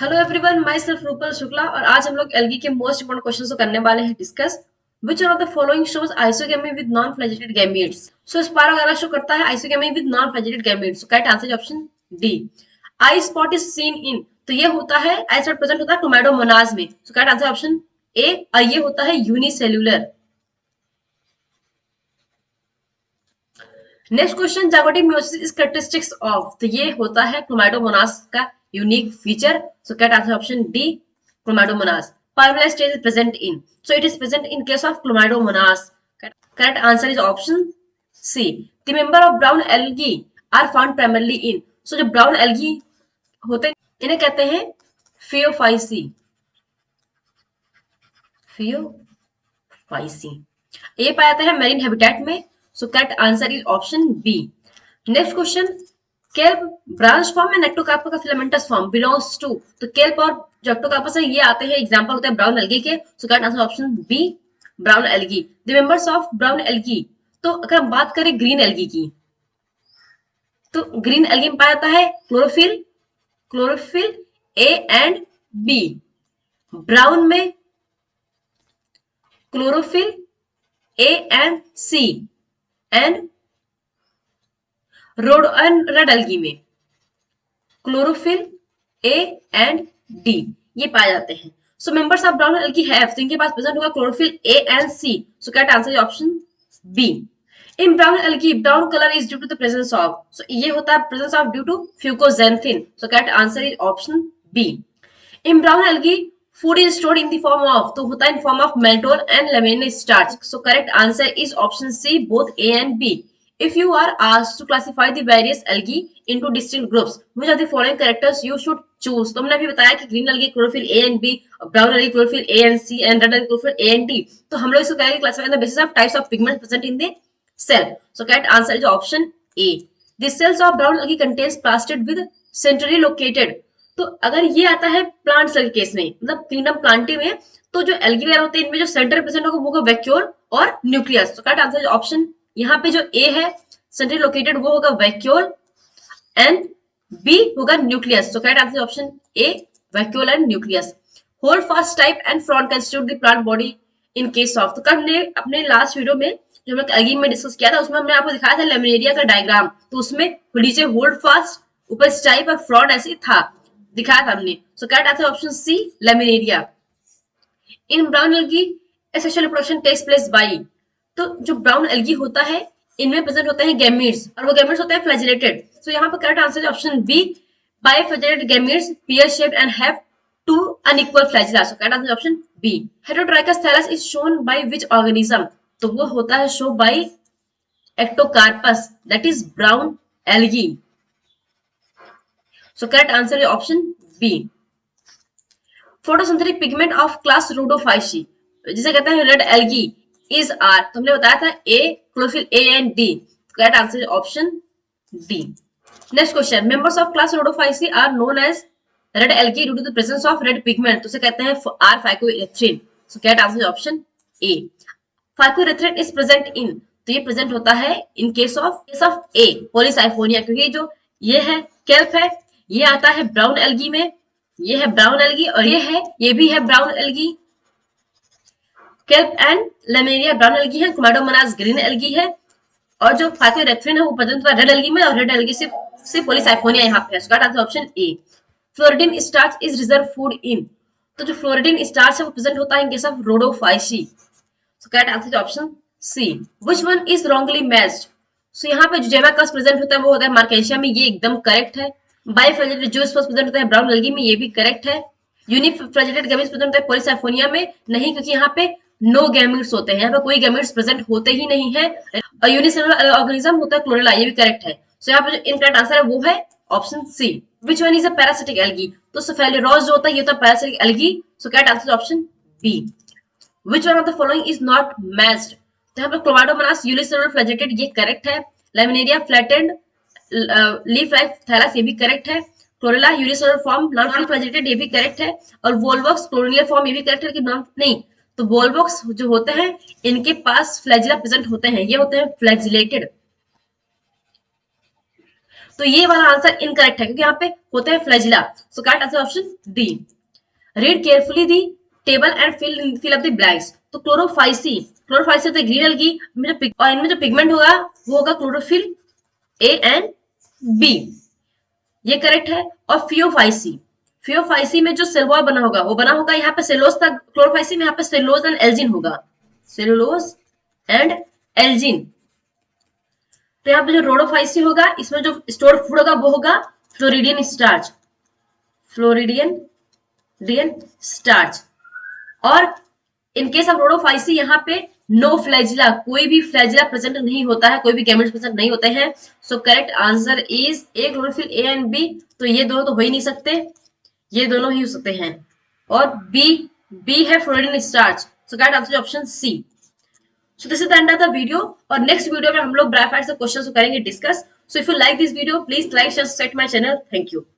Hello everyone, my self Rupal Shukla और आज हम लोग एल्गी के मोस्ट इंपोर्टेंट क्वेश्चन को करने वाले हैं discuss. Which one of the following shows isogamy with non flagellated gametes. So spiro वगैरह शो करता है isogamy with non flagellated gametes. So correct answer is option D. I spot is seen in, तो ये होता है आई spot present होता है Chlamydomonas में। So correct answer option A, और ये होता है unicellular. Next question, zygotic meiosis is characteristics of, तो ये होता है क्रोमैटोमोनास का unique feature. So correct answer option D, Chlamydomonas. Pyrolysis stage is present in, so it is present in case of chlamydomonas. Correct answer is option C. The member of brown algae are found primarily in, so जो brown algae होते हैं इन्हें कहते हैं Phaeophyceae. Phaeophyceae ये पाया जाता है मैरीन हैबिटेट में। So correct answer is option B. Next question, kelp branch form में नेक्टोकार्पा का फिलामेंटस फॉर्म बिलोंग्स टू, तो केल्प और जो एक्टोकार्पस है ये आते हैं एग्जांपल होते हैं ब्राउन एल्गी के। So correct answer option B, brown algae. The members of brown algae, तो अगर हम बात करें ग्रीन एल्गी की, तो ग्रीन एल्गी में पाया जाता है chlorophyll, chlorophyll A and B. Brown में chlorophyll A and C, and red algae में क्लोरोफिल ए एंड डी ये पाए जाते हैं। So members of brown algae have, तो इनके पास प्रेजेंट होगा chlorophyll A and C. So correct answer is option B. In brown algae brown colour is due to the presence of, so ये होता है presence of due to fucoxanthin. So correct answer is option B. In brown algae food is stored in the form of, तो होता है in form of mannitol and laminarin starch. So correct answer is option C, both A and B. If you are asked to classify the various algae into distinct groups, which of the following characters you should choose? तो हमने अभी बताया कि green algae chlorophyll A and B, brown algae chlorophyll A and C, and red algae chlorophyll A and D. तो हम लोग इसको करेंगे classify on the basis of types of pigments present in the cell. So correct answer is option A. The cells of brown algae contains plastid with centrally located. तो अगर ये आता है प्लांट सेल केस में, मतलब kingdom Plantae में, तो जो एल्गी वगैरह होते हैं इनमें जो सेंटर प्रेजेंट होगा वो होगा वैक्यूल और न्यूक्लियस। तो करेक्ट आंसर इज ऑप्शन, यहाँ पे जो ए है सेंट्रली लोकेटेड वो होगा वैक्यूल एंड बी होगा nucleus. So correct answer option A, vacuole and nucleus. Hold fast type and front constitute the plant body in case of, तो हमने अपने लास्ट वीडियो में जो हमने एल्गी में डिस्कस किया था उसमें हमने आपको दिखाया था लेमिनेरिया का डायग्राम। तो उसमें नीचे होल्ड फास्ट, ऊपर स्टाइप और फ्रॉन्ट ऐसे था दिखाया था हमने। So correct answer option C, laminaria. In brown algae sexual reproduction takes place by, तो जो ब्राउन एल्गी होता है इनमें प्रेजेंट होते हैं गैमीट्स और वो गैमीट्स होते हैं फ्लैजिलेटेड। सो यहाँ पर correct answer option B, biflagellated gametes pear shaped and have two unequal flagella. So correct answer option B. Heterotrichous thallus is shown by which organism, तो वो होता है show by Ectocarpus, that is brown algae. So correct answer is option B. Photosynthetic pigment of class Rhodophyceae, जिसे कहते हैं red algae, is are, तो हमने बताया था A, chlorophyll A and D. Correct answer is option D. Next question, members of class Rhodophyceae are known as red algae due to the presence of red pigment, तो उसे कहते हैं R phycoerythrin. So correct answer is option A. Phycoerythrin is present in, तो ये present होता है in case of A, Polysiphonia, क्योंकि जो ये है केल्प है, ये आता है ब्राउन एल्गी में, ये है ब्राउन एल्गी और ये भी है brown algae. Kelp and laminaria brown algae है, क्रोमैटोमोनास ग्रीन एल्गी है, और जो फाइकोइरेथ्रिन है वो प्रेजेंट होता है रेड एल्गी में, और रेड एल्गी से पॉलीसाइफोनिया यहाँ पे है। So answer option A. Floridean starch is reserve food in, तो जो फ्लोरिडीन स्टार्च है वो प्रेजेंट होता है in case of Rhodophyceae. So correct answer option C. Which one is wrongly matched, so यहाँ पे जो जेमाकस प्रेजेंट होता है वो होता है मार्केशिया में, ये एकदम करेक्ट है। बाइफ्लैजिलेटेड जूसपस प्रेजेंट होता है ब्राउन एल्गी में, ये भी करेक्ट है। यूनिफ्लैजिलेटेड गैमीट्स प्रेजेंट होता है पॉलीसाइफोनिया में, नहीं, क्योंकि यहाँ पे नो गैमीट्स होते हैं, यहाँ पे कोई गैमीट्स प्रेजेंट होते ही नहीं है। और यूनिसेलुलर ऑर्गेनिज्म होता है क्लोरेला, ये भी करेक्ट है। सो यहाँ पे जो इनकरेक्ट आंसर है वो है option C. Which one is a parasitic algae, तो सेफेलोरॉज जो होता है ये होता है parasitic algae. So correct answer option B. Which one of the following is not matched, तो यहाँ पे क्लोमैटोमोनास यूनिसेलुलर फ्लैजिलेटेड ये करेक्ट है। Laminaria flattened leaf like thallus ये भी करेक्ट है। Chlorella unicellular form non flagellated ये भी करेक्ट है। और वोल्वॉक्स क्लोरिनियल फॉर्म ये भी करेक्ट है कि नॉन नहीं, तो वोल्वॉक्स जो होते हैं इनके पास फ्लैजिला प्रेजेंट होते हैं, ये होते हैं फ्लैजिलेटेड। तो ये वाला आंसर इनकरेक्ट है क्योंकि यहाँ पे होता है flagella. So correct answer option D. Read carefully the table and fill up the blanks. तो क्लोरोफाइसी, क्लोरोफाइसी होता है ग्रीन एल्गी, और इनमें जो पिगमेंट होगा वो होगा क्लोरोफिल ए एंड बी, ये करेक्ट है। और फियोफाइसी, फियोफाइसी में जो सेल वॉल बना होगा वो बना होगा यहाँ पे सेलोज था, क्लोरोफाइसी में यहाँ पे सेलोज एंड एल्जिन होगा, सेलुलोज एंड एल्जिन। तो यहाँ पे जो रोडोफाइसी होगा इसमें जो स्टोर फूड होगा वो होगा फ्लोरिडियन स्टार्च, फ्लोरिडियन स्टार्च। और इनकेस ऑफ रोडोफाइसी यहाँ पे नो फ्लैजिला, कोई भी फ्लैजिला प्रेजेंट नहीं होता है, कोई भी गैमेट्स प्रेजेंट नहीं होते हैं। So correct answer is A chlorophyll A and B. तो ये दोनों तो हो ही नहीं सकते, ये दोनों ही हो सकते हैं। और बी है floridean starch. So correct answer option C. So this is the end of the video. और नेक्स्ट वीडियो में हम लोग ब्राइफाइट से क्वेश्चंस करेंगे discuss. So if you like this video please like share subscribe my channel. Thank you.